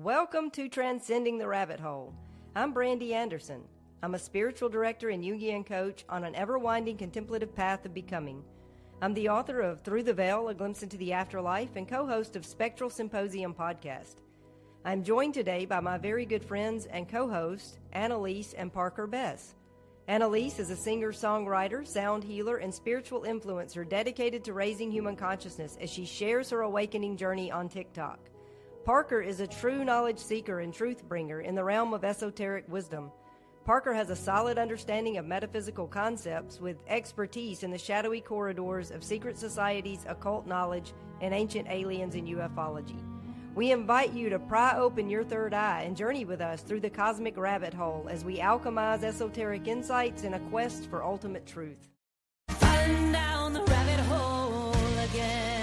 Welcome to Transcending the Rabbit Hole. I'm Brandy Anderson. I'm a spiritual director and Jungian coach on an ever-winding contemplative path of becoming. I'm the author of Through the Veil, A Glimpse into the Afterlife, and co-host of Spectral Symposium podcast. I'm joined today by my very good friends and co-hosts, Annalise and Parker Bess. Annalise is a singer-songwriter, sound healer, and spiritual influencer dedicated to raising human consciousness as she shares her awakening journey on TikTok. Parker is a true knowledge seeker and truth bringer in the realm of esoteric wisdom. Parker has a solid understanding of metaphysical concepts with expertise in the shadowy corridors of secret societies, occult knowledge, and ancient aliens and ufology. We invite you to pry open your third eye and journey with us through the cosmic rabbit hole as we alchemize esoteric insights in a quest for ultimate truth. Falling down the rabbit hole again.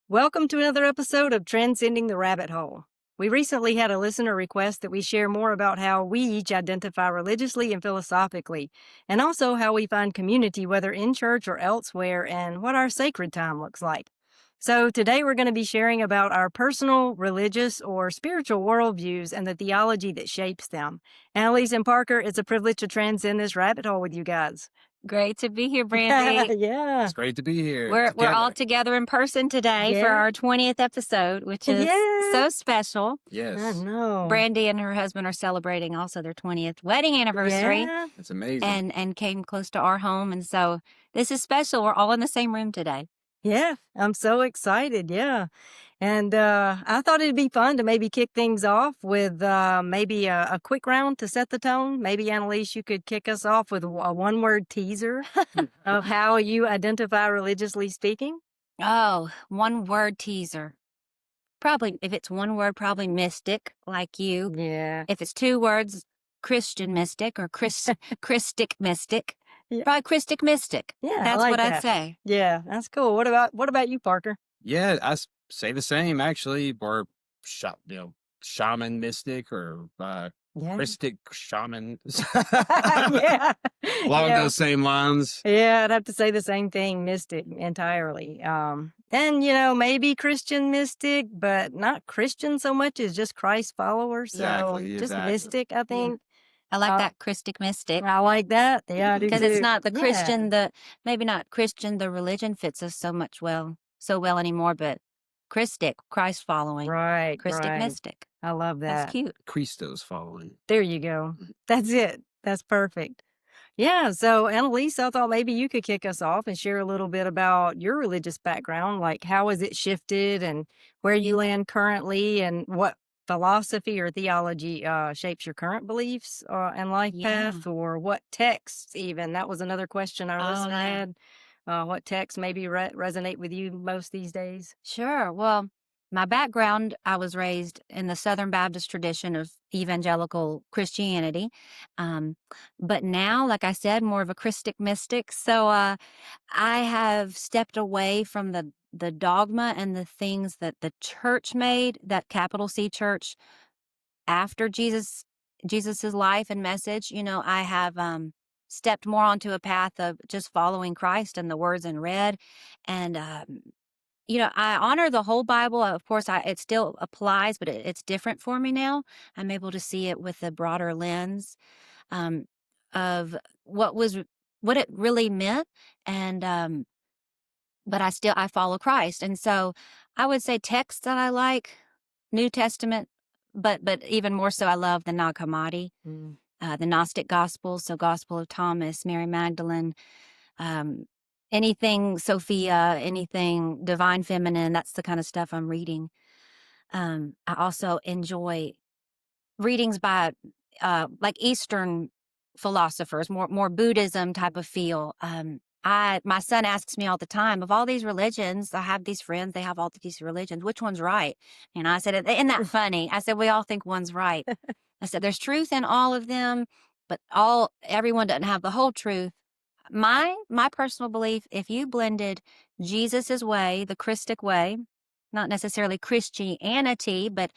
Welcome to another episode of Transcending the Rabbit Hole. We recently had a listener request that we share more about how we each identify religiously and philosophically, and also how we find community, whether in church or elsewhere, and what our sacred time looks like. So today we're going to be sharing about our personal, religious, or spiritual worldviews and the theology that shapes them. Annalise and Parker, it's a privilege to transcend this rabbit hole with you guys. Great to be here, Brandy. Yeah. It's great to be here. We're all together in person today for our 20th episode, which is so special. Yes. I know. Brandy and her husband are celebrating also their 20th wedding anniversary. Yeah. It's amazing. And came close to our home. And so this is special. We're all in the same room today. Yeah, I'm so excited. Yeah. And I thought it'd be fun to maybe kick things off with maybe a quick round to set the tone. Maybe, Annalise, you could kick us off with a one-word teaser of how you identify religiously speaking. Oh, one word teaser. Probably, if it's one word, probably mystic, like you. Yeah. If it's two words, Christian mystic or Christic mystic. Yeah. Probably Christic mystic. Yeah, That's I like what that. I'd say. Yeah, that's cool. What about you, Parker? Yeah, say the same, actually. Or, shaman mystic or Christic shaman. Yeah. Along those same lines. Yeah, I'd have to say the same thing, mystic entirely. And, maybe Christian mystic, but not Christian so much as just Christ follower. So just mystic, I think. I like that Christic mystic. I like that. Yeah, I do because too. it's not the Christian, maybe not Christian, the religion fits us so well anymore, but Christic, Christ following. Right. Christic right. mystic. I love that. That's cute. Christos following. There you go. That's it. That's perfect. Yeah. So, Annalise, I thought maybe you could kick us off and share a little bit about your religious background. Like, how has it shifted and where you land currently and what philosophy or theology shapes your current beliefs and life path, or what texts even? That was another question our listener had. What texts maybe resonate with you most these days? Sure. Well, my background, I was raised in the Southern Baptist tradition of evangelical Christianity. But now, like I said, more of a Christic mystic. So I have stepped away from the dogma and the things that the church made, that capital C church, after Jesus's life and message. I have stepped more onto a path of just following Christ and the words in red. And, I honor the whole Bible. Of course, it still applies, but it's different for me now. I'm able to see it with a broader lens of what it really meant. And, but I follow Christ. And so I would say texts that I like, New Testament, but even more so, I love the Nag Hammadi, the Gnostic Gospels, so Gospel of Thomas, Mary Magdalene, anything Sophia, anything Divine Feminine, that's the kind of stuff I'm reading. I also enjoy readings by like Eastern philosophers, more Buddhism type of feel. My son asks me all the time, of all these religions, I have these friends, they have all these religions, which one's right? And I said, isn't that funny? I said, we all think one's right. I said, there's truth in all of them, but everyone doesn't have the whole truth. My personal belief, if you blended Jesus's way, the Christic way, not necessarily Christianity, but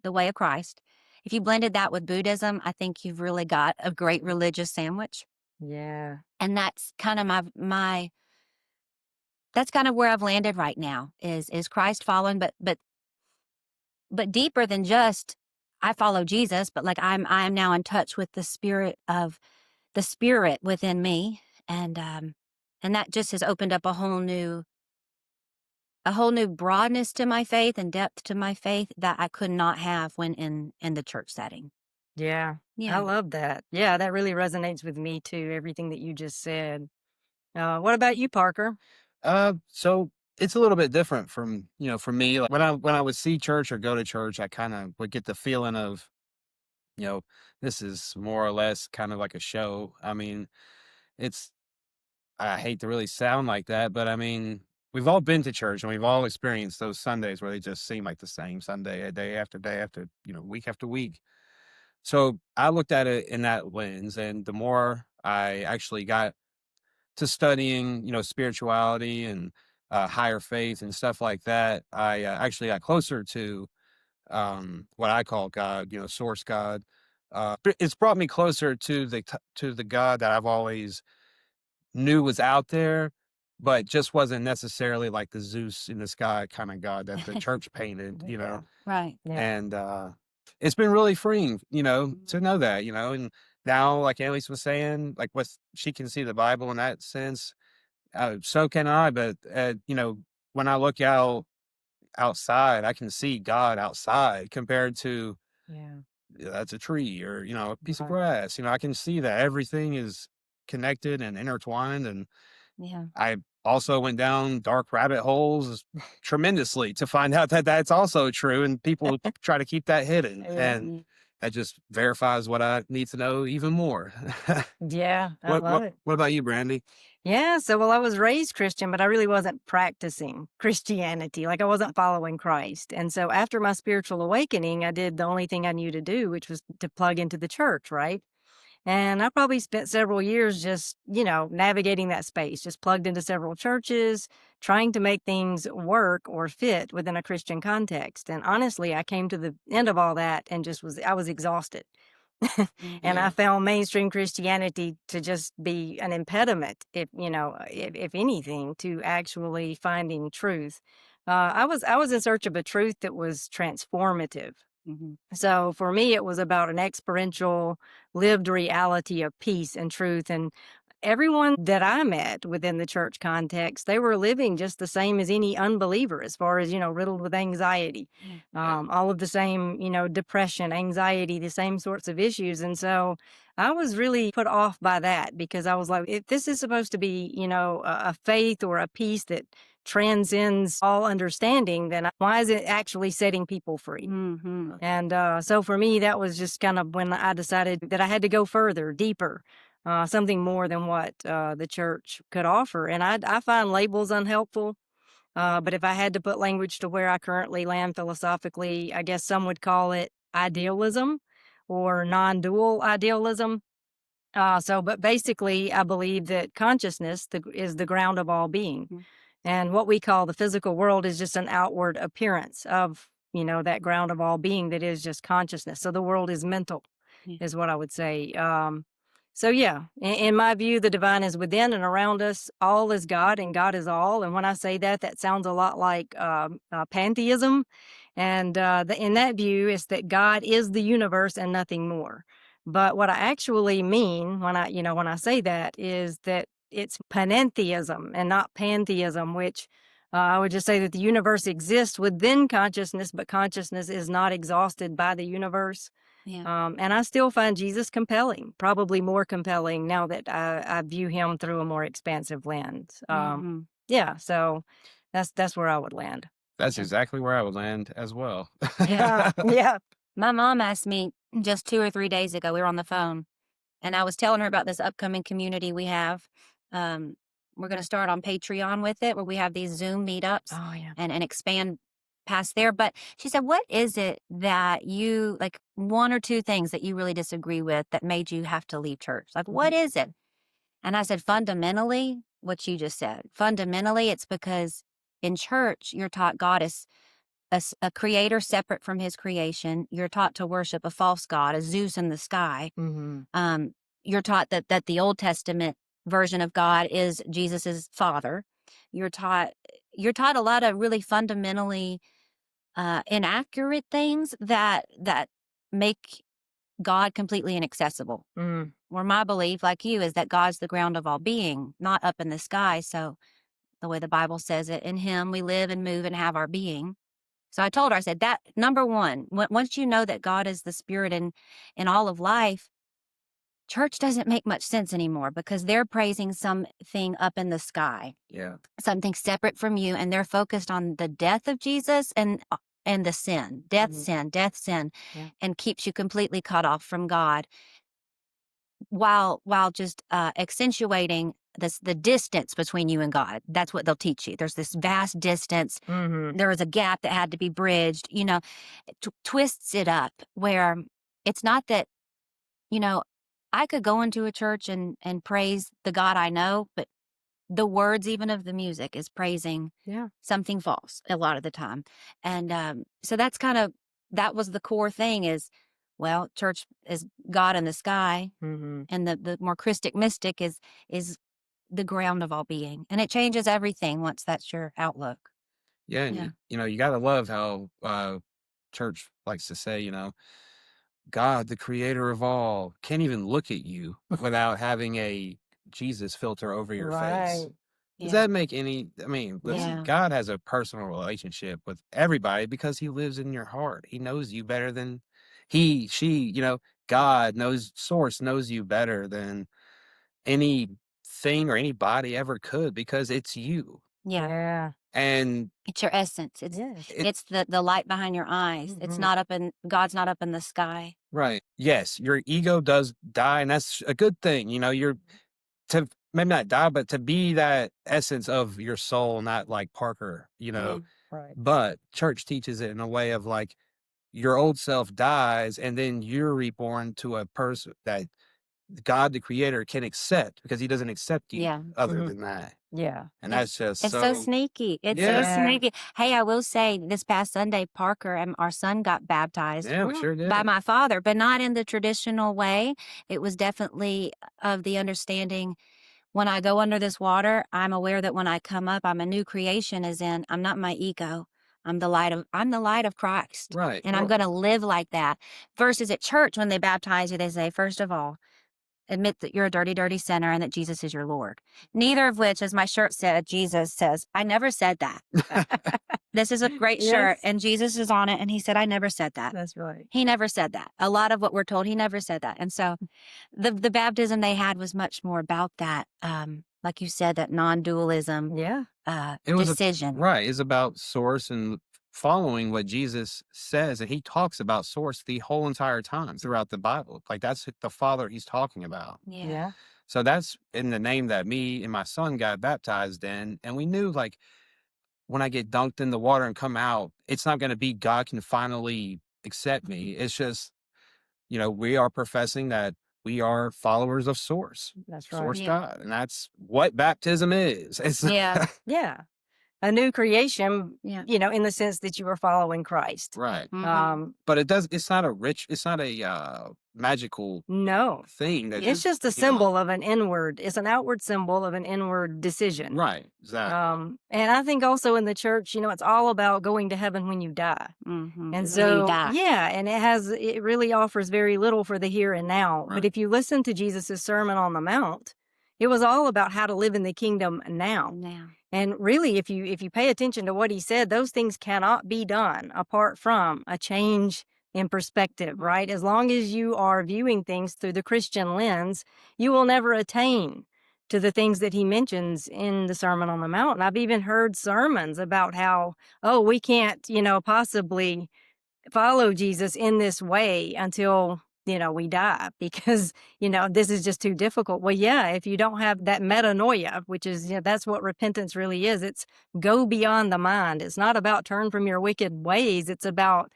the way of Christ, if you blended that with Buddhism, I think you've really got a great religious sandwich. Yeah. And that's kind of my that's kind of where I've landed right now is Christ following, but deeper than just I follow Jesus, but like I'm now in touch with the spirit within me, and that just has opened up a whole new broadness to my faith and depth to my faith that I could not have when in the church setting. Yeah. I love that. Yeah, that really resonates with me too, everything that you just said. What about you, Parker? So it's a little bit different from, for me. Like when I would see church or go to church, I kind of would get the feeling of, this is more or less kind of like a show. I mean, I hate to really sound like that, but I mean, we've all been to church and we've all experienced those Sundays where they just seem like the same Sunday, day after, week after week. So I looked at it in that lens, and the more I actually got to studying, spirituality and higher faith and stuff like that, I actually got closer to what I call God, source God. But it's brought me closer to the God that I've always knew was out there, but just wasn't necessarily like the Zeus in the sky kind of God that the church painted, Right. Yeah. and it's been really freeing, to know that, and now, like Annalise was saying, like she can see the Bible in that sense. So can I, but when I look outside, I can see God outside compared to Yeah. that's a tree or a piece of Right. grass. I can see that everything is connected and intertwined, and Yeah. I also went down dark rabbit holes tremendously to find out that that's also true, and people try to keep that hidden, and that just verifies what I need to know even more. Yeah, I love it. What about you, Brandy? Yeah, so I was raised Christian, but I really wasn't practicing Christianity. Like I wasn't following Christ. And so after my spiritual awakening, I did the only thing I knew to do, which was to plug into the church, right? And I probably spent several years just, navigating that space, just plugged into several churches, trying to make things work or fit within a Christian context. And honestly, I came to the end of all that and I was exhausted. And I found mainstream Christianity to just be an impediment, if anything, to actually finding truth. I was in search of a truth that was transformative. So for me, it was about an experiential, lived reality of peace and truth. And everyone that I met within the church context, they were living just the same as any unbeliever, as far as, riddled with anxiety, all of the same, depression, anxiety, the same sorts of issues. And so I was really put off by that, because I was like, if this is supposed to be, a faith or a peace that transcends all understanding, then why is it actually setting people free? And so for me, that was just kind of when I decided that I had to go further, deeper, something more than what the church could offer. And I find labels unhelpful. But if I had to put language to where I currently land philosophically, I guess some would call it idealism or non-dual idealism. But basically, I believe that consciousness is the ground of all being. And what we call the physical world is just an outward appearance of, that ground of all being that is just consciousness. So the world is mental, is what I would say. In my view, the divine is within and around us. All is God and God is all. And when I say that, that sounds a lot like pantheism. And in that view, it's that God is the universe and nothing more. But what I actually mean when I say that is that it's panentheism and not pantheism, which I would just say that the universe exists within consciousness, but consciousness is not exhausted by the universe. Yeah. And I still find Jesus compelling, probably more compelling now that I view him through a more expansive lens. Yeah, so that's where I would land. That's exactly where I would land as well. Yeah, yeah. My mom asked me just 2 or 3 days ago, we were on the phone, and I was telling her about this upcoming community we have. We're going to start on Patreon with it, where we have these Zoom meetups Oh, yeah. and expand past there. But she said, what is it that you, like 1 or 2 things that you really disagree with that made you have to leave church? Like, what is it? And I said, fundamentally, what you just said. Fundamentally, it's because in church, you're taught God is a creator separate from his creation. You're taught to worship a false god, a Zeus in the sky. You're taught that the Old Testament version of God is Jesus's father. you're taught a lot of really fundamentally inaccurate things that make God completely inaccessible. Mm. Where my belief, like you, is that God's the ground of all being, not up in the sky. So the way the Bible says it, in Him we live and move and have our being. So I told her, I said, that number one, once you know that God is the spirit in all of life, church doesn't make much sense anymore because they're praising something up in the sky, Yeah. something separate from you, and they're focused on the death of Jesus and the sin, death, sin, Yeah. and keeps you completely cut off from God, while just accentuating the distance between you and God. That's what they'll teach you. There's this vast distance. Mm-hmm. There was a gap that had to be bridged. It twists it up where it's not that, I could go into a church and praise the God I know, but the words even of the music is praising something false a lot of the time. And so that was the core thing is, well, church is God in the sky, Mm-hmm. and the more Christic mystic is the ground of all being. And it changes everything once that's your outlook. Yeah. And Yeah. you got to love how church likes to say, God, the creator of all, can't even look at you without having a Jesus filter over your face. Right. Does Yeah. that make any? I mean, listen, Yeah. God has a personal relationship with everybody because He lives in your heart. He knows you better than she, God knows, Source knows you better than anything or anybody ever could because it's you. Yeah. Yeah. And It's your essence. Yes. It's the light behind your eyes. It's Mhm. not God's not up in the sky. right, yes, your ego does die, and that's a good thing. You're to maybe not die, but to be that essence of your soul, not like Parker, Right. But church teaches it in a way of like your old self dies and then you're reborn to a person that God, the creator, can accept because He doesn't accept you Yeah. other Mhm. than that. Yeah. And that's just It's so sneaky. It's so yeah. sneaky. Hey, I will say this past Sunday, Parker and our son got baptized Yeah, we sure did. by my father, but not in the traditional way. It was definitely of the understanding, when I go under this water, I'm aware that when I come up, I'm a new creation, as in I'm not my ego. I'm the light of Christ. Right. And I'm going to live like that. Versus at church, when they baptize you, they say, first of all, admit that you're a dirty, dirty sinner and that Jesus is your Lord. Neither of which, as my shirt said, Jesus says, I never said that. This is a great shirt Yes. and Jesus is on it. And He said, I never said that. That's right. He never said that. A lot of what we're told, He never said that. And so the baptism they had was much more about that. Like you said, that non-dualism Yeah. It was decision. right. It's about source and following what Jesus says. And He talks about source the whole entire time throughout the Bible. Like that's the Father He's talking about. Yeah. So that's in the name that me and my son got baptized in. And we knew like when I get dunked in the water and come out, it's not going to be God can finally accept me. It's just, we are professing that we are followers of Source. That's right. Source Yeah. God. And that's what baptism is. It's Yeah. Yeah. A new creation, Yeah. in the sense that you are following Christ. right. Mhm. But it's not a magical No. thing that It's just a symbol of an inward, it's an outward symbol of an inward decision. Right. Exactly. And I think also in the church, it's all about going to heaven when you die. Mhm. And When you so, die. yeah, and it really offers very little for the here and now. Right. But if you listen to Jesus' Sermon on the Mount, it was all about how to live in the kingdom now. And really, if you pay attention to what He said, those things cannot be done apart from a change in perspective, right? As long as you are viewing things through the Christian lens, you will never attain to the things that He mentions in the Sermon on the Mount. And I've even heard sermons about how, we can't, possibly follow Jesus in this way until, we die because, this is just too difficult. Well, yeah, if you don't have that metanoia, which is, that's what repentance really is. It's go beyond the mind. It's not about turn from your wicked ways. It's about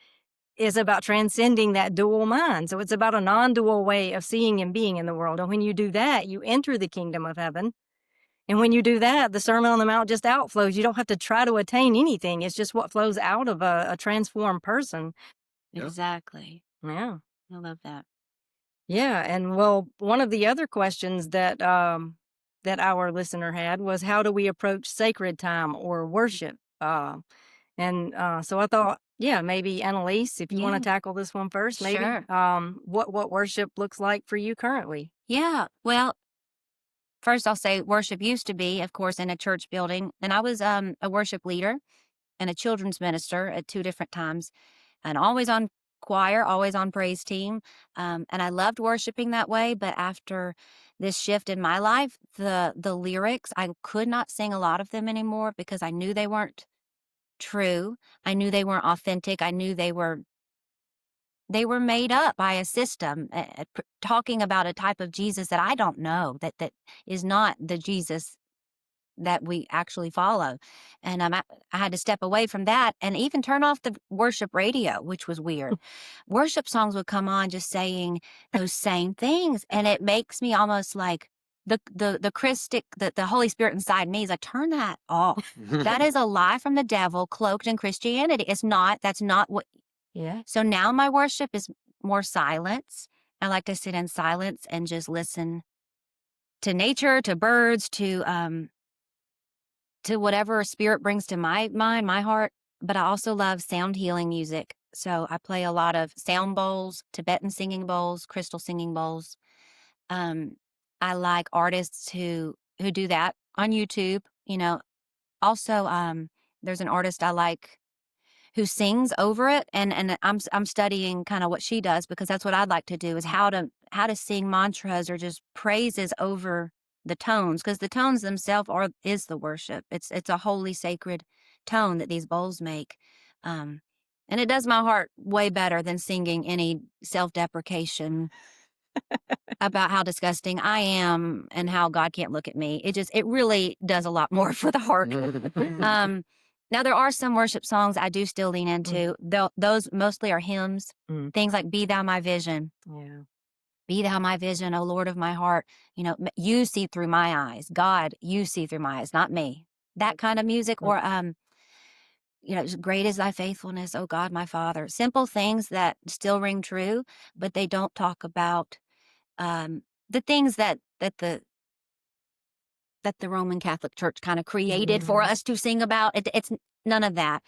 transcending that dual mind. So it's about a non-dual way of seeing and being in the world. And when you do that, you enter the kingdom of heaven. And when you do that, the Sermon on the Mount just outflows. You don't have to try to attain anything. It's just what flows out of a transformed person. Yeah. Exactly. Yeah. I love that. Yeah. And well, one of the other questions that that our listener had was, how do we approach sacred time or worship? So I thought, yeah, maybe Annalise, if you want Yeah. to tackle this one first, maybe Sure. what worship looks like for you currently. Yeah. Well, first I'll say worship used to be, of course, in a church building. And I was a worship leader and a children's minister at 2 different times, and always on choir, always on praise team. And I loved worshiping that way. But after this shift in my life, the lyrics, I could not sing a lot of them anymore because I knew they weren't true. I knew they weren't authentic. I knew they were made up by a system, talking about a type of Jesus that I don't know, that is not the Jesus that we actually follow. And I had to step away from that and even turn off the worship radio, which was weird. Worship songs would come on just saying those same things. And it makes me almost like the Christic, the Holy Spirit inside me is like, turn that off. That is a lie from the devil cloaked in Christianity. That's not what. Yeah. So now my worship is more silence. I like to sit in silence and just listen to nature, to birds, to whatever spirit brings to my mind, my heart. But I also love sound healing music. So I play a lot of sound bowls, Tibetan singing bowls, crystal singing bowls. I like artists who do that on YouTube. Also, there's an artist I like who sings over it, and I'm studying kind of what she does, because that's what I'd like to do, is how to sing mantras or just praises over the tones, because the tones themselves is the worship. It's a holy, sacred tone that these bowls make, and it does my heart way better than singing any self-deprecation about how disgusting I am and how God can't look at me. It really does a lot more for the heart. Now, there are some worship songs I do still lean into. Those mostly are hymns, things like Be Thou My Vision. Yeah. Be Thou My Vision, O Lord of my heart. You see through my eyes. God, you see through my eyes, not me. That kind of music. Or, great is thy faithfulness, O God, my Father. Simple things that still ring true, but they don't talk about the things that the Roman Catholic Church kind of created for us to sing about. It's none of that.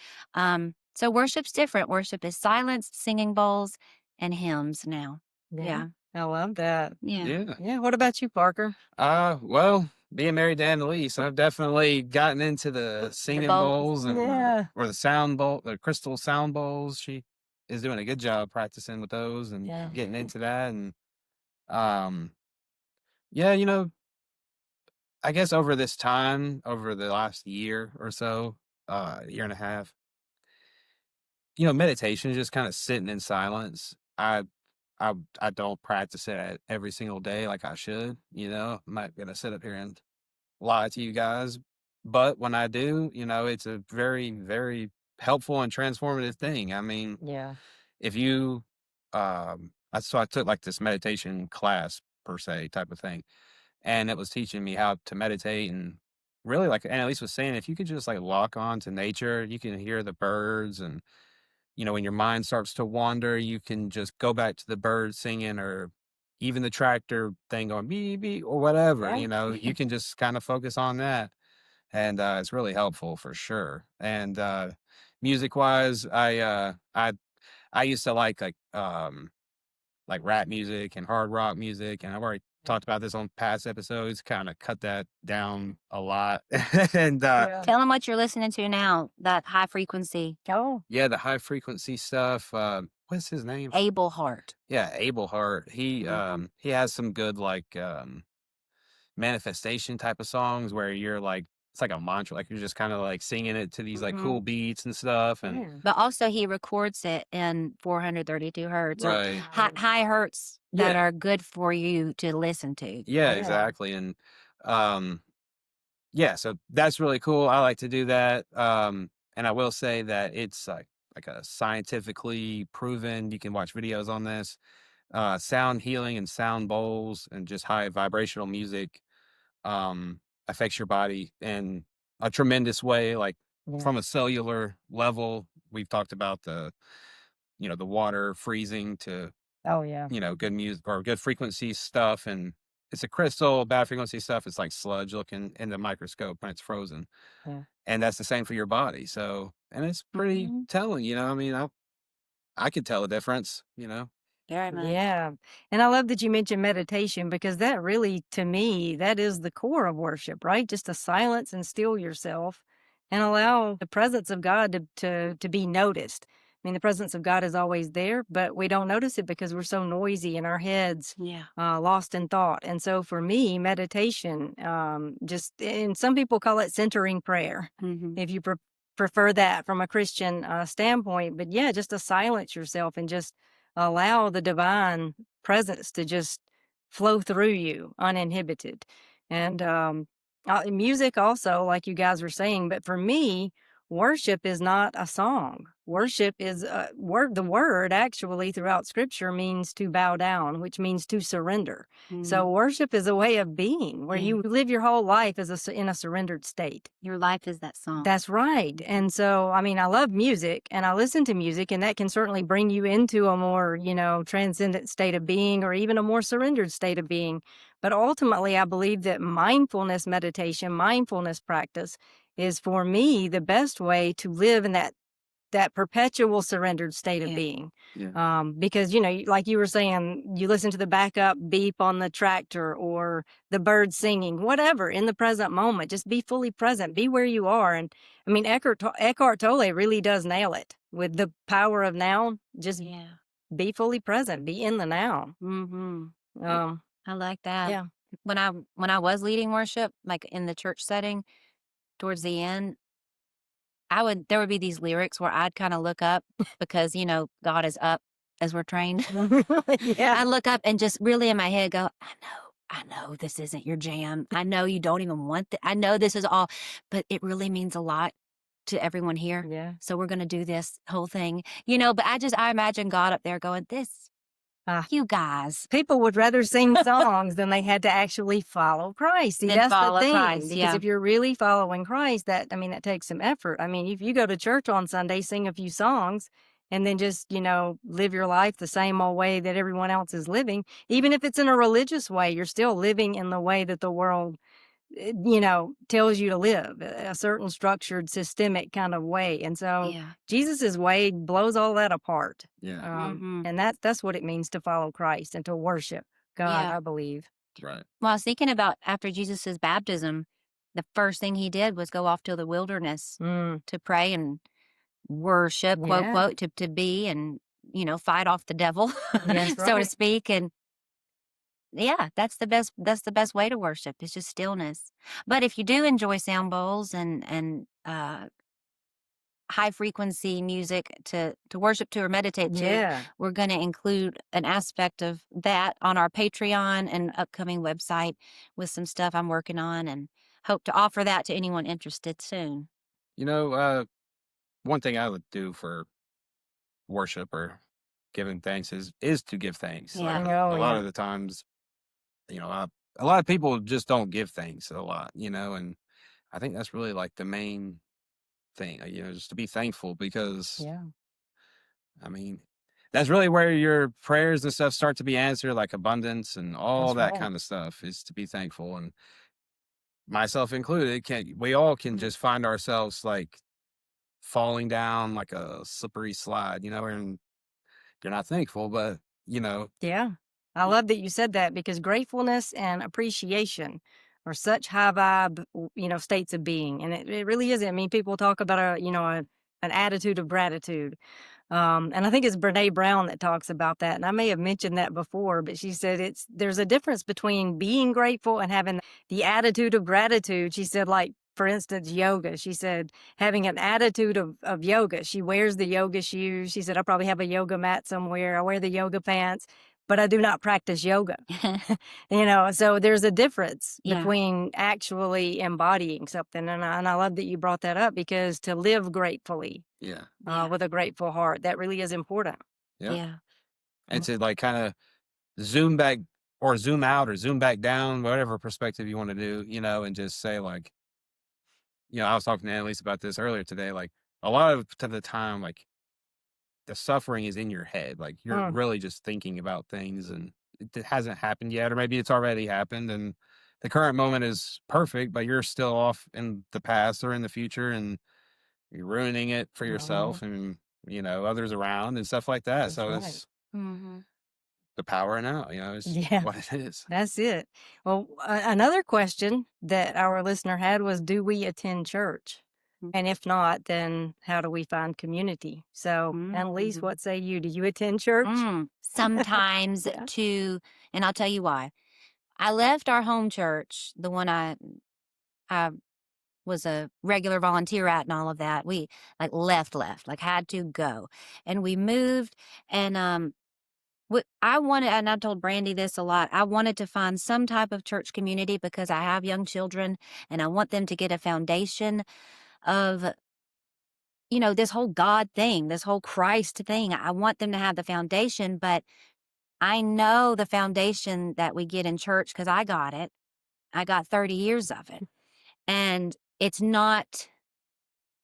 So worship's different. Worship is silence, singing bowls, and hymns now. Yeah. I love that. Yeah. Yeah. What about you, Parker? Well, being married to Annalise, I've definitely gotten into the singing bowls and or the sound bowl, the crystal sound bowls. She is doing a good job practicing with those and getting into that. And yeah, I guess over this time, over the last year or so, year and a half, meditation is just kind of sitting in silence. I don't practice it every single day like I should. I'm not gonna sit up here and lie to you guys, but when I do, it's a very, very helpful and transformative thing. I mean, if you, so I took like this meditation class per se type of thing, and it was teaching me how to meditate. And really, like Annalise was saying, if you could just like lock on to nature, you can hear the birds. And when your mind starts to wander, you can just go back to the birds singing, or even the tractor thing going beep beep or whatever. You can just kind of focus on that, and it's really helpful for sure. And music wise, I used to like rap music and hard rock music, and I've already talked about this on past episodes, kind of cut that down a lot. And Tell them what you're listening to now, that high frequency. yeah, the high frequency stuff. What's his name? Abel Hart. Yeah, Abel Hart. He has some good like manifestation type of songs where you're like, it's like a mantra, like you're just kind of like singing it to these like cool beats and stuff. And But also he records it in 432 hertz or right. high hertz that are good for you to listen to. Yeah, exactly. And yeah, so that's really cool. I like to do that. And I will say that it's like a scientifically proven, you can watch videos on this, sound healing and sound bowls and just high vibrational music affects your body in a tremendous way, like from a cellular level. We've talked about the water freezing to good music or good frequency stuff. And it's a crystal, bad frequency stuff. It's like sludge looking in the microscope when it's frozen. Yeah. And that's the same for your body. So, and it's pretty Mhm. telling, you know. I mean, I could tell a difference, you know. Very much. Yeah. And I love that you mentioned meditation because that really, to me, that is the core of worship, right? Just to silence and still yourself and allow the presence of God to be noticed. I mean, the presence of God is always there, but we don't notice it because we're so noisy in our heads, Yeah. lost in thought. And so for me, meditation, and some people call it centering prayer, Mhm. if you prefer that from a Christian standpoint. But yeah, just to silence yourself and just allow the divine presence to just flow through you uninhibited. And music also, like you guys were saying, but for me, worship is not a song. Worship is a word. The word actually throughout scripture means to bow down, which means to surrender. So Mhm. worship is a way of being where Yeah. you live your whole life in a surrendered state. Your life is that song. That's right. And so, I mean, I love music and I listen to music, and that can certainly bring you into a more, transcendent state of being or even a more surrendered state of being. But ultimately, I believe that mindfulness meditation, mindfulness practice is for me the best way to live in that perpetual surrendered state of Yeah. being. Yeah. Because, like you were saying, you listen to the backup beep on the tractor or the birds singing, whatever, in the present moment, just be fully present, be where you are. And I mean, Eckhart Tolle really does nail it with the power of now. Just Yeah. be fully present, be in the now. Mhm. Um, I like that. yeah. When I was leading worship, like in the church setting, towards the end, there would be these lyrics where I'd kind of look up because, God is up as we're trained. Yeah. I'd look up and just really in my head go, I know this isn't your jam. I know you don't even want I know this is all, but it really means a lot to everyone here. Yeah. So we're going to do this whole thing, but I imagine God up there going, Ah. you guys. People would rather sing songs than they had to actually follow Christ. See, Then that's the follow thing. Christ, Because yeah. if you're really following Christ, that takes some effort. I mean, if you go to church on Sunday, sing a few songs, and then just, live your life the same old way that everyone else is living, even if it's in a religious way, you're still living in the way that the world tells you to live, a certain structured, systemic kind of way. And so Yeah. Jesus's way blows all that apart. Yeah. Mhm. And that's what it means to follow Christ and to worship God, Yeah. I believe. Right. Well, I was thinking about after Jesus's baptism, the first thing he did was go off to the wilderness Mm, to pray and worship, quote, yeah, quote, to be and, fight off the devil, that's so to right. speak. And yeah, that's the best way to worship. It's just stillness. But if you do enjoy sound bowls and high frequency music to worship to or meditate to, Yeah. we're going to include an aspect of that on our Patreon and upcoming website with some stuff I'm working on and hope to offer that to anyone interested soon. You know, one thing I would do for worship or giving thanks is to give thanks. Yeah. Like Oh, a lot yeah. of the times, a lot of people just don't give thanks a lot, and I think that's really like the main thing, just to be thankful because Yeah. I mean, that's really where your prayers and stuff start to be answered, like abundance and all That's that right. kind of stuff is to be thankful. And myself included, we all can just find ourselves like falling down like a slippery slide, and you're not thankful, but Yeah. I love that you said that because gratefulness and appreciation are such high vibe, states of being. And it really is. I mean, people talk about an attitude of gratitude. And I think it's Brene Brown that talks about that. And I may have mentioned that before, but she said there's a difference between being grateful and having the attitude of gratitude. She said, like, for instance, yoga. She said, having an attitude of yoga. She wears the yoga shoes. She said, I probably have a yoga mat somewhere. I wear the yoga pants, but I do not practice yoga. So there's a difference Yeah. between actually embodying something. And I love that you brought that up because to live gratefully, yeah, Yeah. with a grateful heart, that really is important. yeah. Yeah. And to like kind of zoom back or zoom out or zoom back down, whatever perspective you want to do, and just say like, I was talking to Annalise about this earlier today. Like a lot of the time, like the suffering is in your head. Like you're Mm, really just thinking about things and it hasn't happened yet, or maybe it's already happened, and the current moment is perfect, but you're still off in the past or in the future, and you're ruining it for Uh-huh. yourself and others around and stuff like that. That's So right. it's Hmm. the power now. Is Yeah, what it is. that's it. Well, another question that our listener had was, do we attend church? And if not, then how do we find community? So, Annalise, Mm-hmm. what say you? Do you attend church? Sometimes Yeah. and I'll tell you why. I left our home church, the one I was a regular volunteer at and all of that. We like left, like had to go. And we moved and I wanted, and I told Brandy this a lot. I wanted to find some type of church community because I have young children and I want them to get a foundation of, this whole God thing, this whole Christ thing. I want them to have the foundation, but I know the foundation that we get in church because I got it. I got 30 years of it. And it's not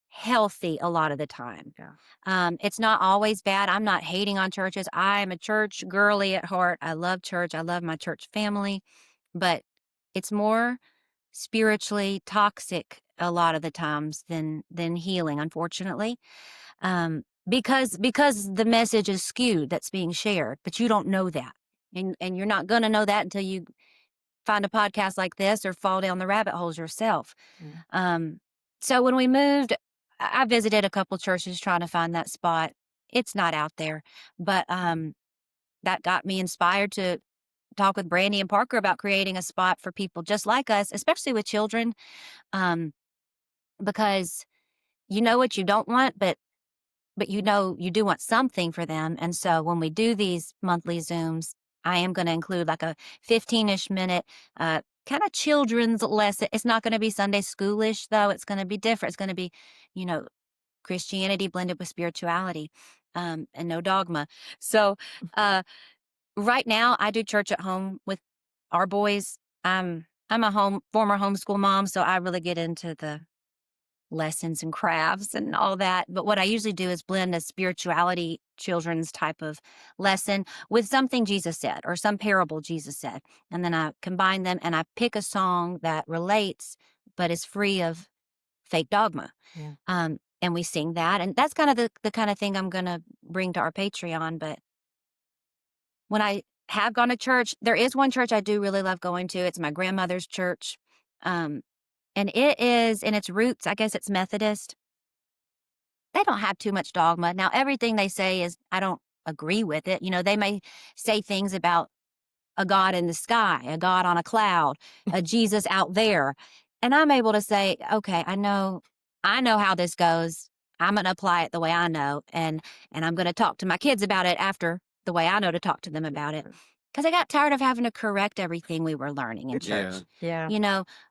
healthy a lot of the time. Yeah. It's not always bad. I'm not hating on churches. I'm a church girly at heart. I love church. I love my church family, but it's more spiritually toxic a lot of the times than healing, unfortunately. Because the message is skewed that's being shared, but you don't know that. And you're not going to know that until you find a podcast like this or fall down the rabbit holes yourself. Yeah. So when we moved, I visited a couple churches trying to find that spot. It's not out there, but that got me inspired to talk with Brandy and Parker about creating a spot for people just like us, especially with children, because you know what you don't want, but you do want something for them. And so when we do these monthly Zooms, I am going to include like a 15-ish minute kind of children's lesson. It's not going to be Sunday schoolish, though. It's going to be different. It's going to be, Christianity blended with spirituality, and no dogma. So right now I do church at home with our boys. I'm a former homeschool mom, so I really get into the lessons and crafts and all that. But what I usually do is blend a spirituality children's type of lesson with something Jesus said or some parable Jesus said. And then I combine them and I pick a song that relates but is free of fake dogma. Yeah. And we sing that. And that's kind of the kind of thing I'm going to bring to our Patreon. But when I have gone to church, there is one church I do really love going to. It's my grandmother's church. And it is, in its roots, I guess it's Methodist. They don't have too much dogma. Now, everything they say I don't agree with it. They may say things about a God in the sky, a God on a cloud, a Jesus out there. And I'm able to say, okay, I know how this goes. I'm going to apply it the way I know. And I'm going to talk to my kids about it after the way I know to talk to them about it. Because I got tired of having to correct everything we were learning in church. Yeah.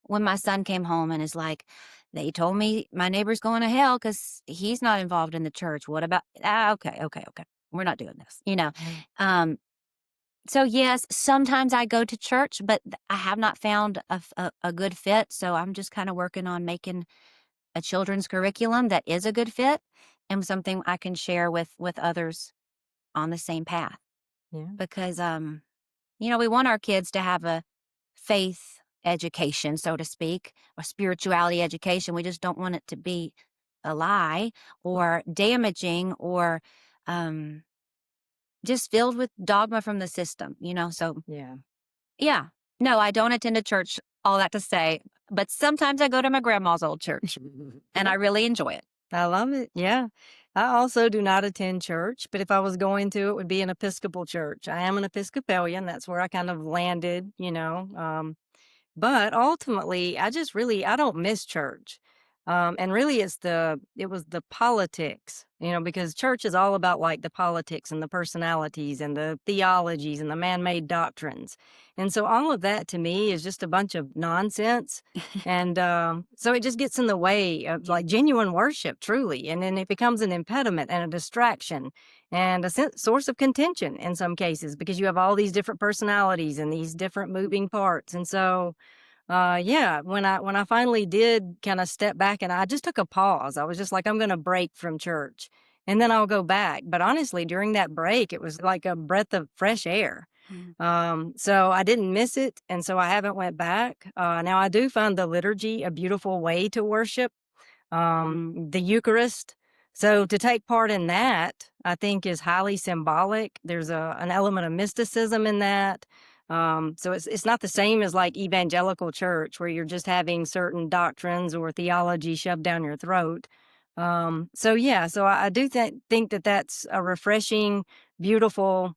When my son came home and is like, they told me my neighbor's going to hell because he's not involved in the church. What about, okay. We're not doing this, So yes, sometimes I go to church, but I have not found a good fit. So I'm just kind of working on making a children's curriculum that is a good fit and something I can share with others on the same path. Yeah. Because, we want our kids to have a faith education, so to speak, or spirituality education. We just don't want it to be a lie or damaging or just filled with dogma from the system, So, yeah. No, I don't attend a church, all that to say, but sometimes I go to my grandma's old church and I really enjoy it. I love it. Yeah. I also do not attend church, but if I was going to, it would be an Episcopal church. I am an Episcopalian. That's where I kind of landed, But ultimately, I don't miss church. And really it was the politics, because church is all about like the politics and the personalities and the theologies and the man-made doctrines. And so all of that to me is just a bunch of nonsense. And so it just gets in the way of like genuine worship, truly. And then it becomes an impediment and a distraction and a source of contention in some cases because you have all these different personalities and these different moving parts. And so when I finally did kind of step back and I just took a pause, I was just like, I'm going to break from church and then I'll go back. But honestly, during that break, it was like a breath of fresh air. So I didn't miss it, and so I haven't went back. Now I do find the liturgy a beautiful way to worship, the Eucharist. So to take part in that, I think is highly symbolic. There's an element of mysticism in that. So it's not the same as like evangelical church where you're just having certain doctrines or theology shoved down your throat. So yeah, so I do think that that's a refreshing, beautiful,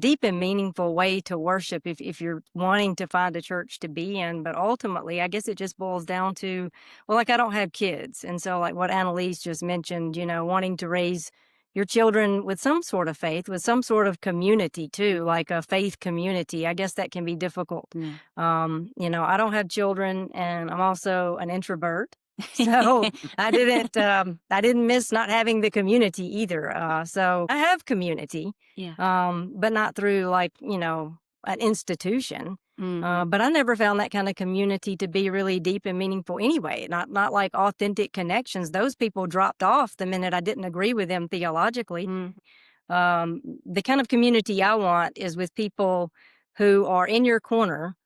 deep and meaningful way to worship if you're wanting to find a church to be in. But ultimately, I guess it just boils down to, well, like I don't have kids. And so like what Annalise just mentioned, wanting to raise your children with some sort of faith, with some sort of community too, like a faith community. I guess that can be difficult. I don't have children, and I'm also an introvert. So I didn't miss not having the community either. So I have community, but not through like, an institution. But I never found that kind of community to be really deep and meaningful anyway. Not like authentic connections. Those people dropped off the minute I didn't agree with them theologically. The kind of community I want is with people who are in your corner,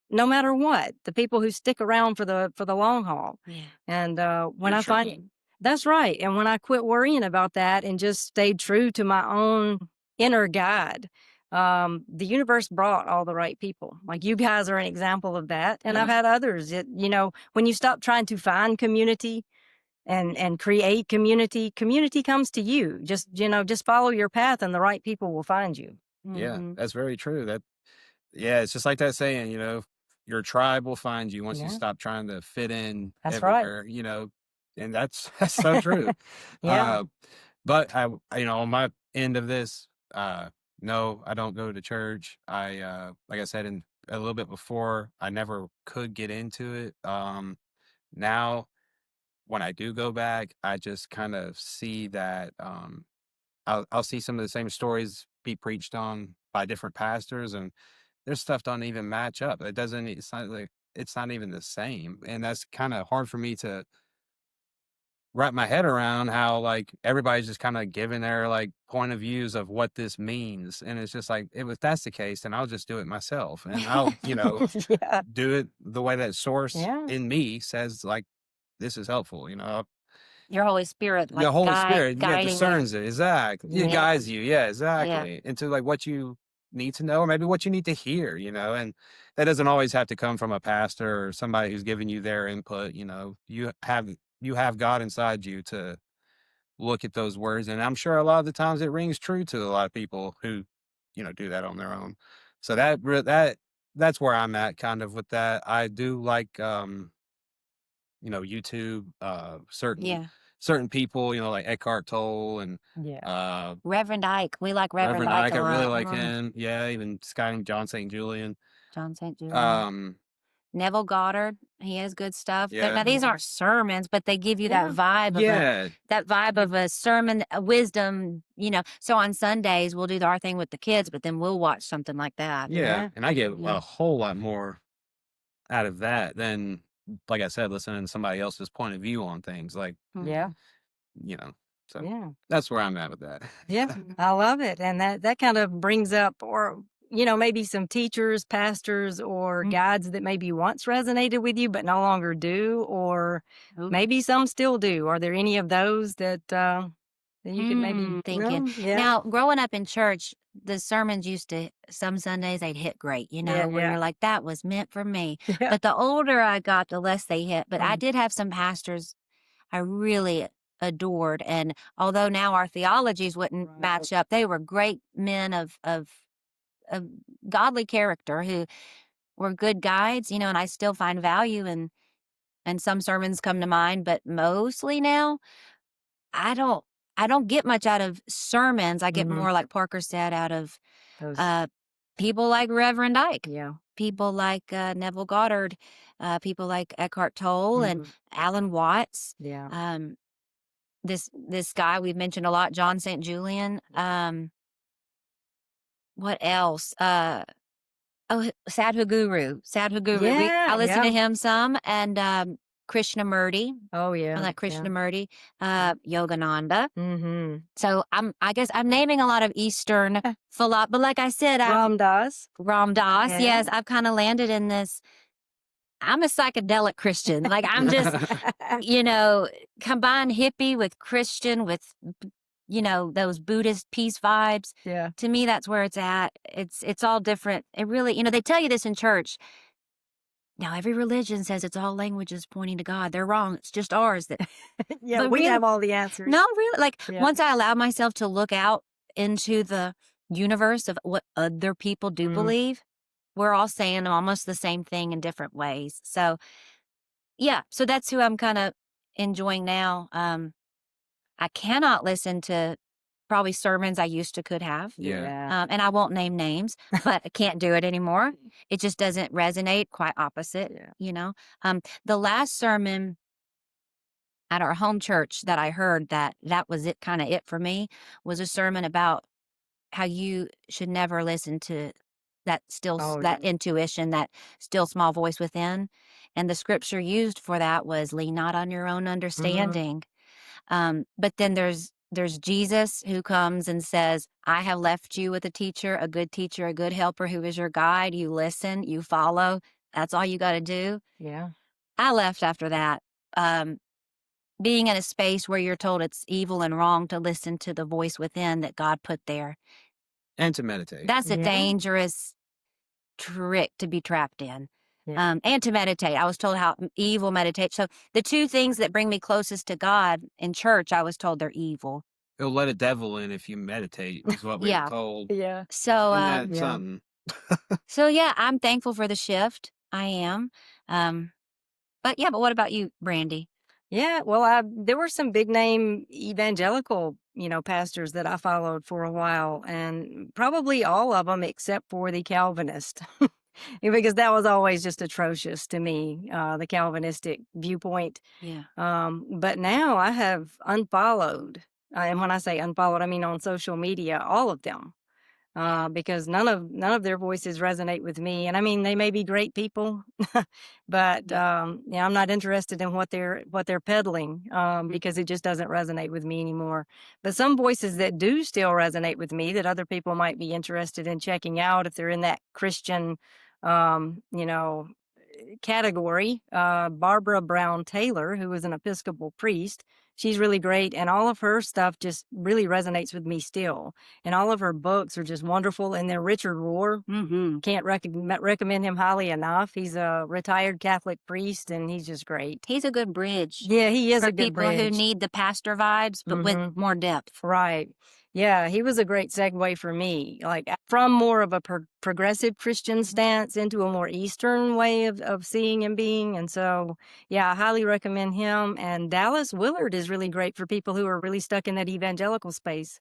no matter what. The people who stick around for the long haul. And when I find that's right, and when I quit worrying about that and just stayed true to my own inner guide, the universe brought all the right people. Like you guys are an example of that, and I've had others. When you stop trying to find community and create community comes to you. Just follow your path, and the right people will find you. Yeah, that's very true. Yeah, it's just like that saying, your tribe will find you once you stop trying to fit in That's right. everywhere, and that's so true. Yeah. But on my end of this, no, I don't go to church. Like I said a little bit before, I never could get into it. Now when I do go back, I just kind of see that, I'll see some of the same stories be preached on by different pastors, and their stuff don't even match up. It's not even the same. And that's kind of hard for me to wrap my head around, how like everybody's just kind of giving their like point of views of what this means. And it's just like, if that's the case, then I'll just do it myself, and I'll, Yeah. do it the way that source Yeah. in me says, like, this is helpful, Your Holy Spirit, like the Holy Spirit, guiding you. discerns it. Exactly. It Yeah. guides you. Yeah, exactly. Into like what you need to know, or maybe what you need to hear, and that doesn't always have to come from a pastor or somebody who's giving you their input. You have God inside you to look at those words. And I'm sure a lot of the times it rings true to a lot of people who, do that on their own. So that's where I'm at kind of with that. I do like, YouTube, certain people, like Eckhart Tolle and Reverend Ike. We like Reverend Ike I a really lot. like him. Yeah, even this guy named John St. Julian. John St. Julian. Um, Neville Goddard, he has good stuff. Yeah. Now these aren't sermons, but they give you that vibe of a sermon, a wisdom, So on Sundays we'll do our thing with the kids, but then we'll watch something like that. Yeah. And I get a whole lot more out of that than, like I said, listening to somebody else's point of view on things. Like, Yeah. So that's where I'm at with that. Yeah, I love it. And that kind of brings up, or, maybe some teachers, pastors, or guides that maybe once resonated with you, but no longer do, or maybe some still do. Are there any of those that you could maybe thinking? Now, growing up in church, the sermons some Sundays they'd hit great, where you're like, that was meant for me. Yeah. But the older I got, the less they hit. But I did have some pastors I really adored. And although now our theologies wouldn't match up, they were great men of godly character who were good guides, and I still find value and some sermons come to mind, but mostly now I don't get much out of sermons. I get more, like Parker said, out of people like Reverend Ike. Yeah. People like Neville Goddard, people like Eckhart Tolle and Alan Watts. Yeah. This guy we've mentioned a lot, John St. Julian. What else? Sadhu Guru. Yeah, I listen to him some, and Krishnamurti. Oh, I yeah. like Yeah. Krishnamurti, Yogananda. Mm-hmm. So I guess I'm naming a lot of Eastern philosophy, but like I said, Ram Dass. Ram Dass. Yeah. Yes, I've kind of landed in this. I'm a psychedelic Christian. Like I'm just, combine hippie with Christian with, those Buddhist peace vibes. Yeah. To me, that's where it's at. It's all different. It really, they tell you this in church. Now, every religion says it's all languages pointing to God. They're wrong. It's just ours. Yeah, But we really- have all the answers. No, really. Like Yeah. once I allow myself to look out into the universe of what other people do Mhm. believe, we're all saying almost the same thing in different ways. So, yeah. So that's who I'm kind of enjoying now. I cannot listen to probably sermons I used to could have. Yeah. And I won't name names, but I can't do it anymore. It just doesn't resonate. Quite opposite, Yeah. The last sermon at our home church that I heard that was it, kind of it for me, was a sermon about how you should never listen to that Oh, that yeah. intuition, that still small voice within. And the scripture used for that was lean not on your own understanding. But then there's Jesus who comes and says, I have left you with a teacher, a good helper who is your guide. You listen, you follow. That's all you got to do. Yeah. I left after that. Being in a space where you're told it's evil and wrong to listen to the voice within that God put there. And to meditate. That's a Yeah. dangerous trick to be trapped in. Yeah. And to meditate. I was told how evil meditate. So the two things that bring me closest to God in church, I was told they're evil. It'll let a devil in if you meditate, is what we Yeah. were told. Yeah. So, And that's yeah. something. so yeah, I'm thankful for the shift. I am. But what about you, Brandy? Yeah, well, there were some big name evangelical, pastors that I followed for a while, and probably all of them except for the Calvinist, because that was always just atrocious to me, the Calvinistic viewpoint. Yeah. But now I have unfollowed, and when I say unfollowed, I mean on social media, all of them. Because none of their voices resonate with me, and I mean they may be great people, but I'm not interested in what they're peddling because it just doesn't resonate with me anymore. But some voices that do still resonate with me, that other people might be interested in checking out if they're in that Christian, category. Barbara Brown Taylor, who is an Episcopal priest. She's really great, and all of her stuff just really resonates with me still. And all of her books are just wonderful. And then Richard Rohr, can't recommend him highly enough. He's a retired Catholic priest, and he's just great. He's a good bridge. Yeah, he is for a good people who bridge. need the pastor vibes, but with more depth. Right. Yeah, he was a great segue for me, like from more of a progressive Christian stance into a more Eastern way of seeing and being. And so, yeah, I highly recommend him. And Dallas Willard is really great for people who are really stuck in that evangelical space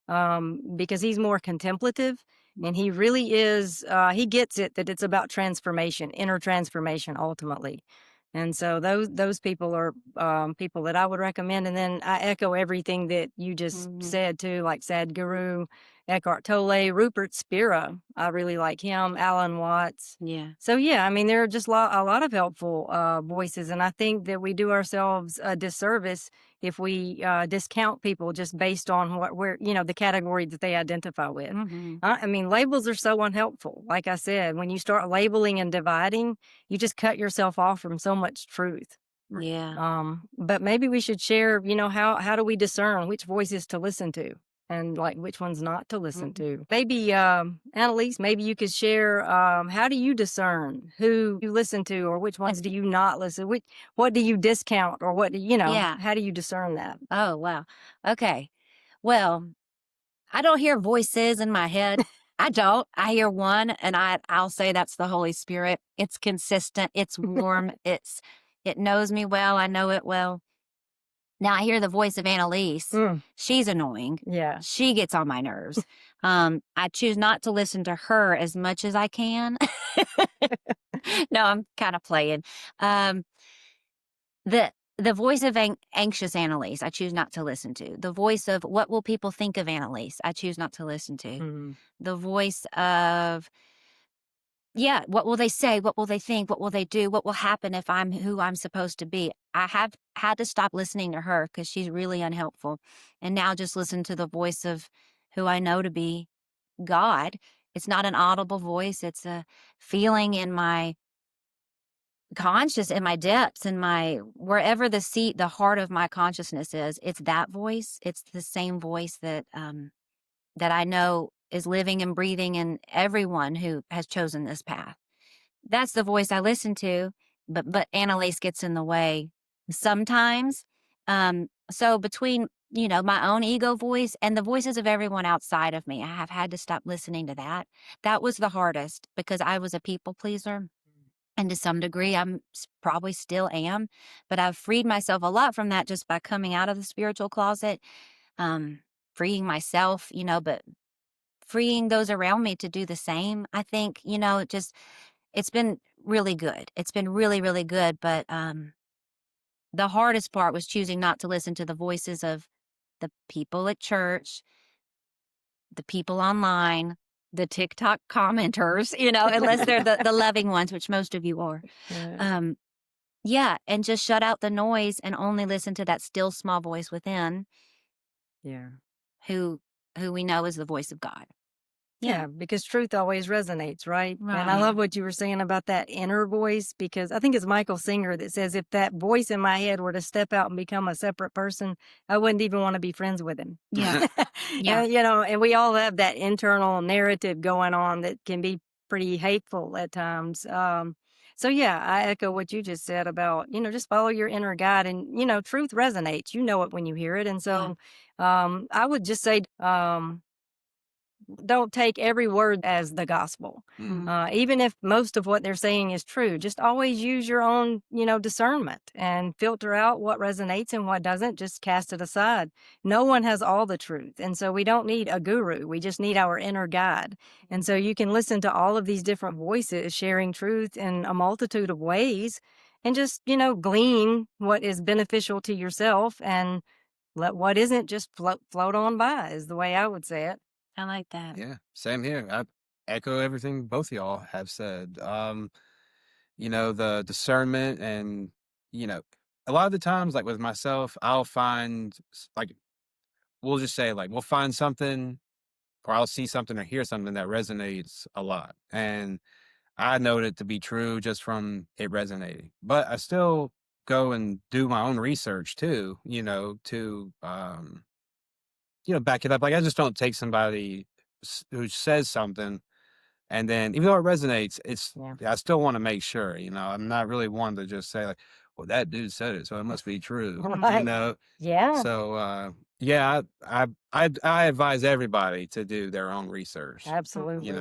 because he's more contemplative. And he really is, he gets it that it's about transformation, inner transformation, ultimately. And so those people are people that I would recommend. And then I echo everything that you just said too, like Sadhguru, Eckhart Tolle, Rupert Spira. I really like him. Alan Watts. Yeah. So yeah, I mean there are just a lot of helpful voices, and I think that we do ourselves a disservice if we discount people just based on the category that they identify with. I mean, labels are so unhelpful. Like I said, when you start labeling and dividing, you just cut yourself off from so much truth. Yeah. But maybe we should share, how do we discern which voices to listen to and like which ones not to listen to? Maybe, Annalise, maybe you could share, how do you discern who you listen to or which ones do you not listen? What do you discount or what, how do you discern that? Oh, wow. Okay. Well, I don't hear voices in my head. I don't. I hear one, and I'll say that's the Holy Spirit. It's consistent. It's warm. It knows me well. I know it well. Now I hear the voice of Annalise. She's annoying. Yeah. She gets on my nerves. I choose not to listen to her as much as I can. No, I'm kind of playing. The voice of anxious Annalise, I choose not to listen to. The voice of what will people think of Annalise, I choose not to listen to. The voice of yeah, what will they say? What will they think? What will they do? What will happen if I'm who I'm supposed to be? I have had to stop listening to her because she's really unhelpful. And now just listen to the voice of who I know to be God. It's not an audible voice, it's a feeling in my conscious, in my depths, in my wherever the seat, the heart of my consciousness is. It's that voice. It's the same voice that I know is living and breathing in everyone who has chosen this path. That's the voice I listen to, but Annalise gets in the way sometimes. So between, my own ego voice and the voices of everyone outside of me, I have had to stop listening to that. That was the hardest because I was a people pleaser. And to some degree, probably still am, but I've freed myself a lot from that just by coming out of the spiritual closet, freeing myself, but freeing those around me to do the same. I think, it's been really good. It's been really, really good. But the hardest part was choosing not to listen to the voices of the people at church, the people online, the TikTok commenters, unless they're the loving ones, which most of you are. Yeah. And just shut out the noise and only listen to that still small voice within Yeah. who we know is the voice of God. Yeah, because truth always resonates, right? And I Right. love what you were saying about that inner voice, because I think it's Michael Singer that says if that voice in my head were to step out and become a separate person, I wouldn't even want to be friends with him. Yeah. Yeah. And we all have that internal narrative going on that can be pretty hateful at times. So yeah, I echo what you just said about, just follow your inner guide, and, truth resonates. You know it when you hear it. And so I would just say, don't take every word as the gospel. Even if most of what they're saying is true, just always use your own, discernment and filter out what resonates and what doesn't. Just cast it aside. No one has all the truth. And so we don't need a guru. We just need our inner guide. And so you can listen to all of these different voices sharing truth in a multitude of ways and just, glean what is beneficial to yourself and let what isn't just float on by is the way I would say it. I like that. Yeah, same here. I echo everything both of y'all have said. The discernment and, a lot of the times, like with myself, I'll find like, we'll just say like, we'll find something or I'll see something or hear something that resonates a lot. And I know it to be true just from it resonating, but I still go and do my own research too, to, back it up. Like I just don't take somebody who says something and then even though it resonates, I still want to make sure, I'm not really one to just say like, well, that dude said it, so it must be true, Right. Yeah. So, I advise everybody to do their own research, Absolutely.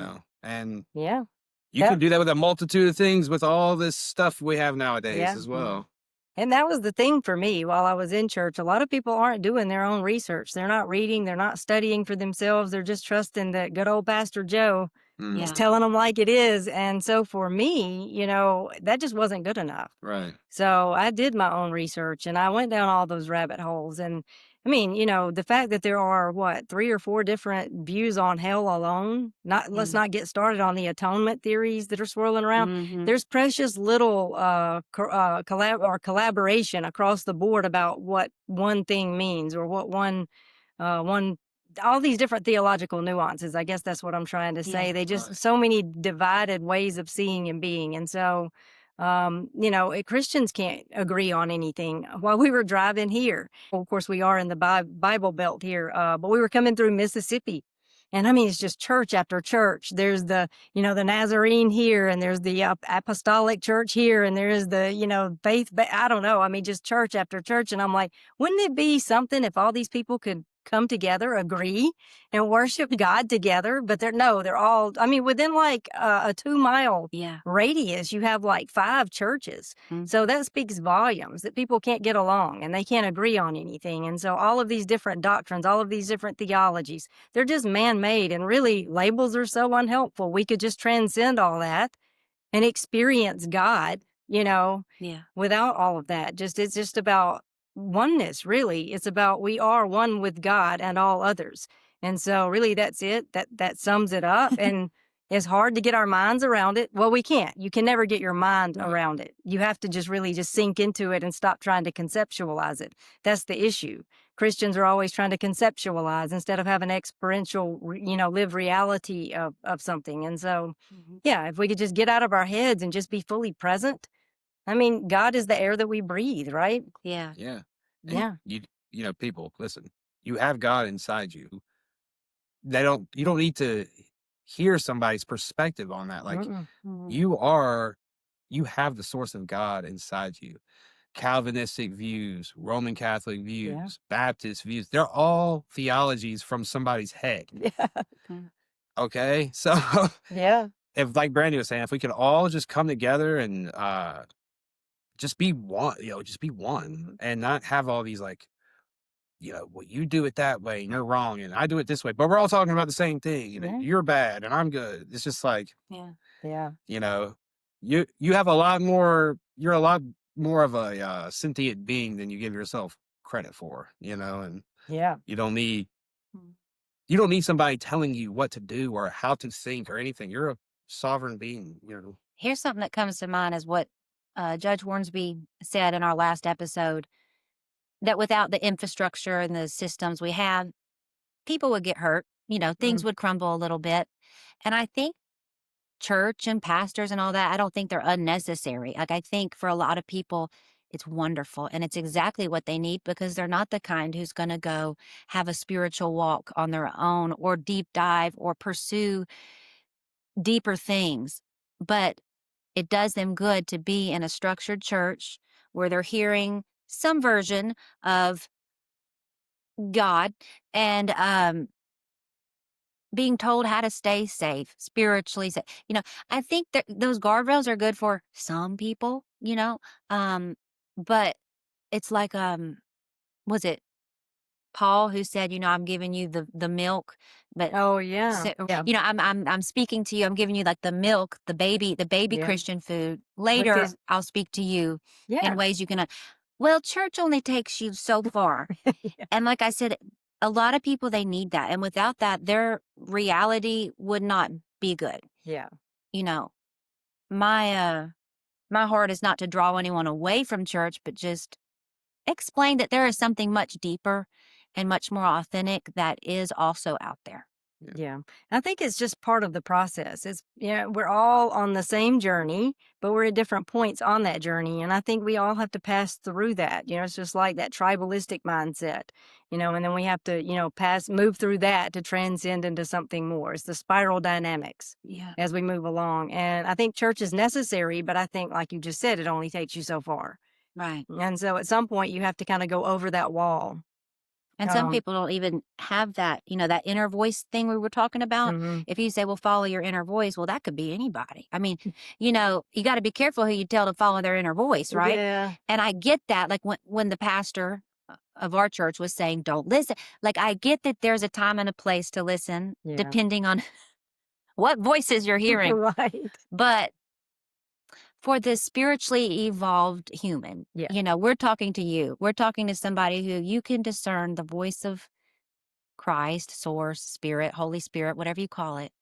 and Yeah. you can do that with a multitude of things with all this stuff we have nowadays Yeah. as well. And that was the thing for me while I was in church. A lot of people aren't doing their own research. They're not reading. They're not studying for themselves. They're just trusting that good old Pastor Joe is Yeah. telling them like it is. And so for me, that just wasn't good enough. Right. So I did my own research and I went down all those rabbit holes. And I mean, the fact that there are 3 or 4 different views on hell alone, let's not get started on the atonement theories that are swirling around. Mhm. There's precious little collaboration across the board about what one thing means or what one all these different theological nuances. I guess that's what I'm trying to say. Yeah. They just so many divided ways of seeing and being. And so Christians can't agree on anything. While we were driving here, of course, we are in the Bible Belt here, but we were coming through Mississippi. And I mean, it's just church after church. There's the Nazarene here, and there's the Apostolic Church here, and there's the, faith. I don't know. I mean, just church after church. And I'm like, wouldn't it be something if all these people could come together, agree, and worship God together? But they're all, I mean, within like a 2-mile Yeah. radius, you have like 5 churches. Mhm. So that speaks volumes that people can't get along and they can't agree on anything. And so all of these different doctrines, all of these different theologies, they're just man-made, and really labels are so unhelpful. We could just transcend all that and experience God, Yeah. without all of that. It's just about oneness, really. It's about we are one with God and all others. And so really that's it. That sums it up. And It's hard to get our minds around it. Well, we can't. You can never get your mind around it. You have to just really just sink into it and stop trying to conceptualize it. That's the issue. Christians are always trying to conceptualize instead of having experiential, live reality of something. And so, yeah, if we could just get out of our heads and just be fully present. I mean, God is the air that we breathe, right? Yeah. Yeah. And Yeah. people, listen, you have God inside you. You don't need to hear somebody's perspective on that. Like Mm-mm. you have the source of God inside you. Calvinistic views, Roman Catholic views, Baptist views, they're all theologies from somebody's head. Yeah. Okay. So Yeah. if, like Brandy was saying, if we could all just come together and just be one, just be one and not have all these like, well, you do it that way and you're wrong and I do it this way, but we're all talking about the same thing. You're bad and I'm good. It's just like, Yeah. you have a lot more, you're a lot more of a sentient being than you give yourself credit for, and Yeah. you don't need somebody telling you what to do or how to think or anything. You're a sovereign being, Here's something that comes to mind is what Judge Hornsby said in our last episode, that without the infrastructure and the systems we have, people would get hurt. Things would crumble a little bit. And I think church and pastors and all that, I don't think they're unnecessary. Like, I think for a lot of people, it's wonderful. And it's exactly what they need, because they're not the kind who's going to go have a spiritual walk on their own or deep dive or pursue deeper things. But it does them good to be in a structured church where they're hearing some version of God and being told how to stay safe, spiritually safe. I think that those guardrails are good for some people, but it's like, was it Paul who said, I'm giving you the milk, but Oh, yeah. so, Yeah. I'm speaking to you. I'm giving you like the milk, the baby Yeah. Christian food. Later, Because- I'll speak to you Yeah. in ways you can. Well, church only takes you so far. Yeah. And like I said, a lot of people, they need that. And without that, their reality would not be good. Yeah. My heart is not to draw anyone away from church, but just explain that there is something much deeper and much more authentic that is also out there. Yeah. I think it's just part of the process. We're all on the same journey, but we're at different points on that journey. And I think we all have to pass through that. It's just like that tribalistic mindset, and then we have to, move through that to transcend into something more. It's the spiral dynamics as we move along. And I think church is necessary, but I think, like you just said, it only takes you so far. Right. And so at some point you have to kind of go over that wall. And some people don't even have that, that inner voice thing we were talking about. If you say, well, follow your inner voice, well, that could be anybody. I mean, you got to be careful who you tell to follow their inner voice, right? Yeah. And I get that. Like when the pastor of our church was saying, don't listen. Like, I get that there's a time and a place to listen, depending on what voices you're hearing. Right. But for the spiritually evolved human, we're talking to you. We're talking to somebody who you can discern the voice of Christ, source, spirit, Holy Spirit, whatever you call it,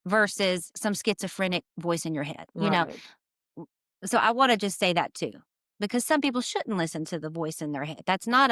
versus some schizophrenic voice in your head, Right. So I want to just say that too, because some people shouldn't listen to the voice in their head. That's not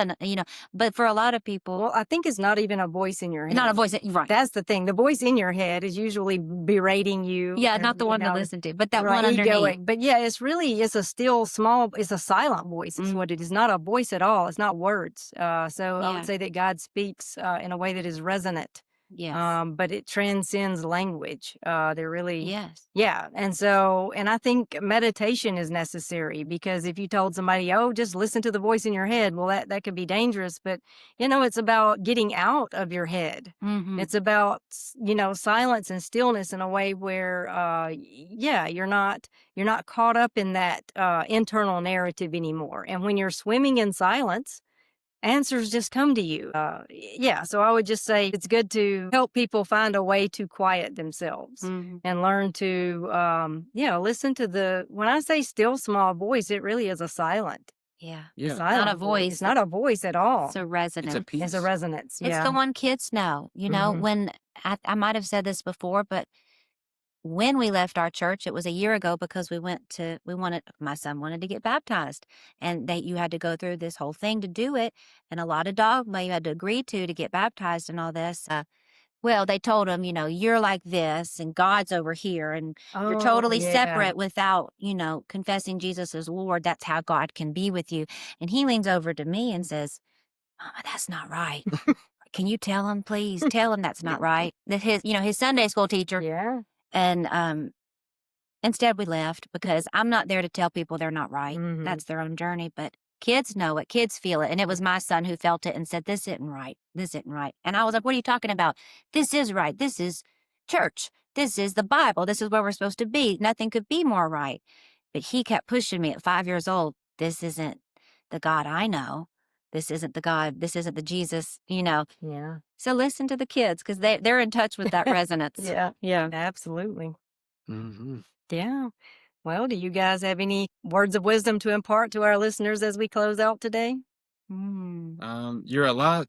but for a lot of people. Well, I think it's not even a voice in your head. Not a voice, right. That's the thing. The voice in your head is usually berating you. Yeah, and, not the one to listen to, but that one underneath. Egoic. But yeah, it's a still small, it's a silent voice. It's what it is. Not a voice at all. It's not words. I would say that God speaks in a way that is resonant. Yes. But it transcends language. They're really, yes. Yeah. And I think meditation is necessary, because if you told somebody, oh, just listen to the voice in your head, well, that could be dangerous. But, it's about getting out of your head. It's about, silence and stillness in a way where, you're not caught up in that internal narrative anymore. And when you're swimming in silence, answers just come to you. So I would just say it's good to help people find a way to quiet themselves and learn to, listen to when I say still small voice, it really is a silent. Yeah. Silent Not a voice. It's not a voice at all. It's a resonance. It's a peace. It's a resonance. It's the one kids know, when I might have said this before, but when we left our church, it was a year ago because my son wanted to get baptized, and you had to go through this whole thing to do it, and a lot of dogma you had to agree to get baptized and all this. Well, they told him, you're like this and God's over here and you're Oh, totally yeah. separate without, confessing Jesus as Lord. That's how God can be with you. And he leans over to me and says, Mama, that's not right. Can you tell him, please? Tell him that's not right. That his Sunday school teacher. Yeah. And instead we left because I'm not there to tell people they're not right. Mhm. That's their own journey. But kids know it. Kids feel it. And it was my son who felt it and said, this isn't right. This isn't right. And I was like, what are you talking about? This is right. This is church. This is the Bible. This is where we're supposed to be. Nothing could be more right. But he kept pushing me at 5 years old. This isn't the God I know. This isn't the God. This isn't the Jesus, Yeah. So listen to the kids because they're in touch with that resonance. Yeah. Yeah. Absolutely. Mm-hmm. Yeah. Well, do you guys have any words of wisdom to impart to our listeners as we close out today? You're a lot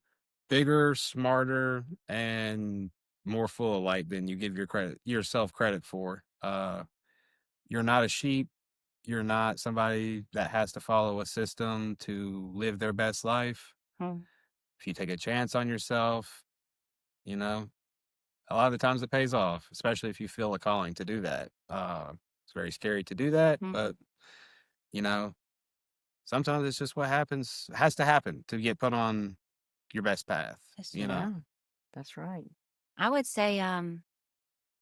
bigger, smarter, and more full of light than you give yourself credit for. You're not a sheep. You're not somebody that has to follow a system to live their best life. If you take a chance on yourself, a lot of the times it pays off, especially if you feel a calling to do that. It's very scary to do that, but sometimes it's just what has to happen to get put on your best path. That's right. I would say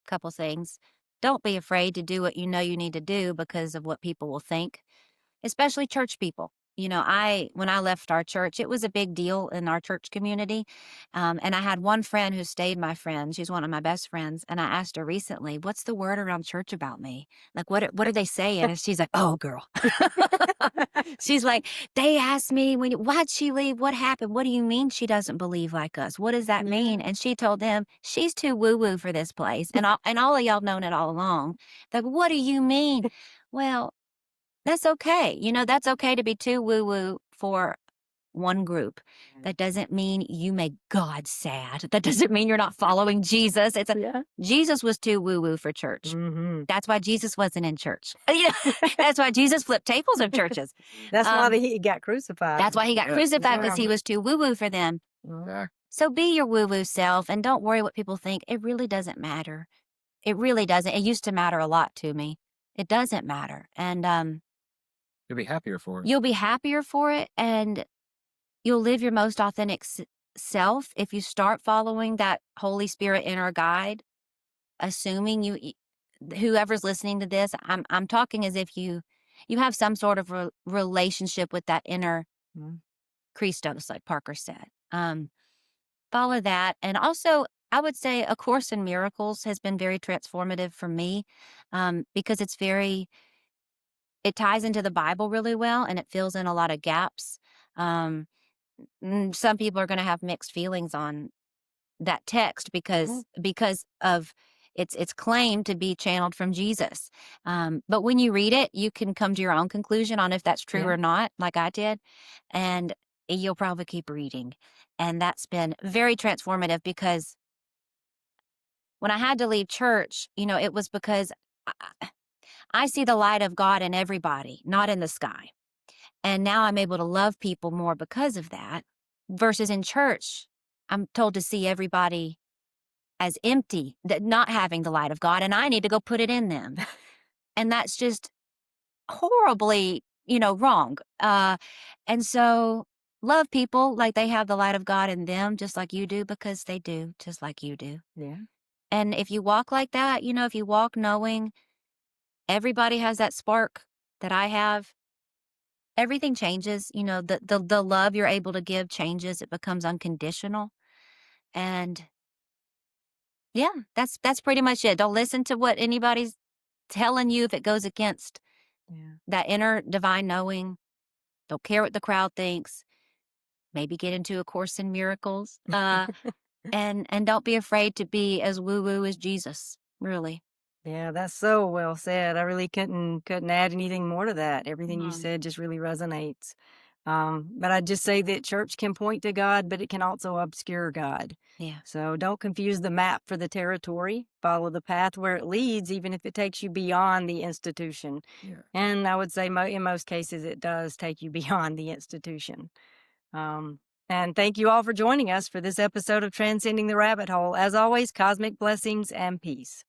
couple things. Don't be afraid to do what you know you need to do because of what people will think, especially church people. When I left our church, it was a big deal in our church community. And I had one friend who stayed my friend. She's one of my best friends. And I asked her recently, what's the word around church about me? Like, what are they saying? And she's like, oh, girl. She's like, they asked me, why'd she leave? What happened? What do you mean she doesn't believe like us? What does that mean? And she told them, she's too woo-woo for this place. And all of y'all known it all along. Like, what do you mean? Well, that's okay. That's okay to be too woo-woo for one group. That doesn't mean you make God sad. That doesn't mean you're not following Jesus. Jesus was too woo-woo for church. Mm-hmm. That's why Jesus wasn't in church. That's why Jesus flipped tables of churches. That's why he got crucified. That's why he got crucified, because he was too woo-woo for them. Yeah. So be your woo-woo self and don't worry what people think. It really doesn't matter. It really doesn't. It used to matter a lot to me. It doesn't matter. And You'll be happier for it. You'll be happier for it, and you'll live your most authentic self if you start following that Holy Spirit inner guide, assuming whoever's listening to this, I'm talking as if you have some sort of relationship with that inner Christos, like Parker said. Follow that. And also, I would say A Course in Miracles has been very transformative for me because it ties into the Bible really well, and it fills in a lot of gaps. Some people are going to have mixed feelings on that text because of its claim to be channeled from Jesus. But when you read it, you can come to your own conclusion on if that's true or not, like I did. And you'll probably keep reading. And that's been very transformative because when I had to leave church, it was because I see the light of God in everybody, not in the sky. And now I'm able to love people more because of that. Versus in church, I'm told to see everybody as empty, that not having the light of God, and I need to go put it in them. And that's just horribly, wrong. And so love people like they have the light of God in them, just like you do, because they do, just like you do. Yeah. And if you walk like that, if you walk knowing everybody has that spark that I have, everything changes. The love you're able to give changes. It becomes unconditional. And yeah, that's pretty much it. Don't listen to what anybody's telling you if it goes against that inner divine knowing. Don't care what the crowd thinks. Maybe get into A Course in Miracles. And don't be afraid to be as woo-woo as Jesus, really. Yeah, that's so well said. I really couldn't add anything more to that. Everything you said just really resonates. But I just say that church can point to God, but it can also obscure God. Yeah. So don't confuse the map for the territory. Follow the path where it leads, even if it takes you beyond the institution. Yeah. And I would say in most cases, it does take you beyond the institution. And thank you all for joining us for this episode of Transcending the Rabbit Hole. As always, cosmic blessings and peace.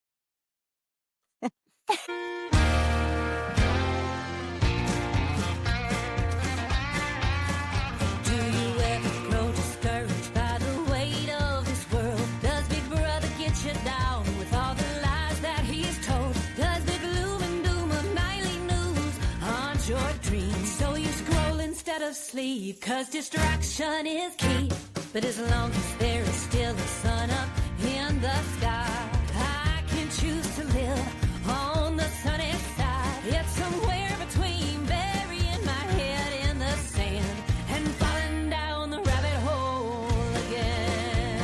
Do you ever grow discouraged by the weight of this world? Does Big Brother get you down with all the lies that he's told? Does the gloom and doom of nightly news haunt your dreams? So you scroll instead of sleep, 'cause distraction is key. But as long as there is still a sun up in the sky, I can choose to live on the sunny side. It's somewhere between burying my head in the sand and falling down the rabbit hole again.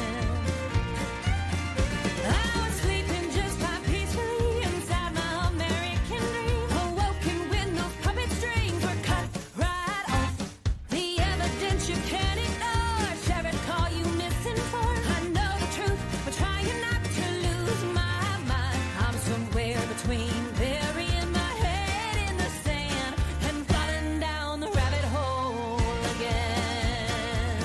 I was sleeping just fine peacefully inside my American dream, awoken when those puppet strings were cut right off. The evidence you can't ignore, sheriff call you misinformed. I know the truth, but trying not to lose my mind. I'm somewhere between burying my head in the sand and falling down the rabbit hole again.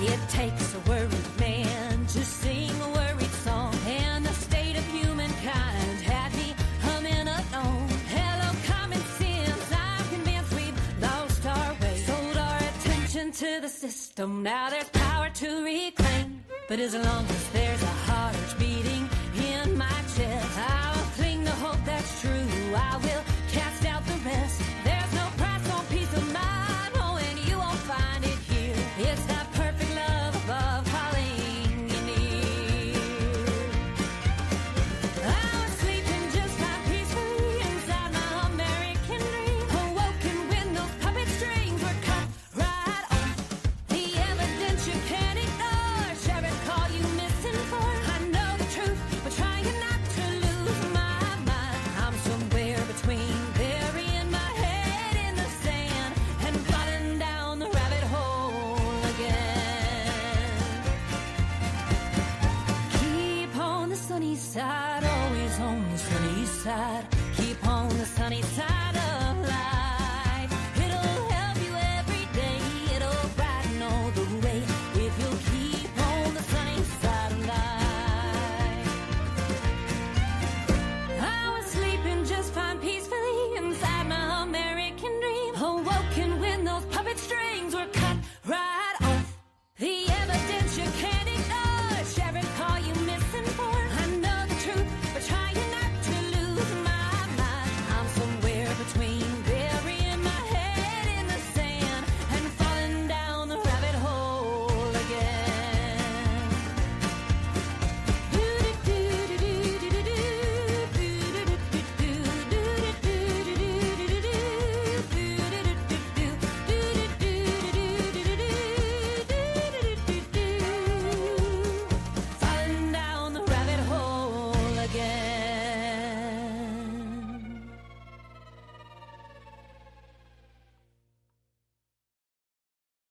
It takes a worried man to sing a worried song, and the state of humankind had me humming along. Hello, common sense, I'm convinced we've lost our way, sold our attention to the system. Now there's power to reclaim, but as long as there's a heart beating in my chest, I'll cling to hope that's true. I will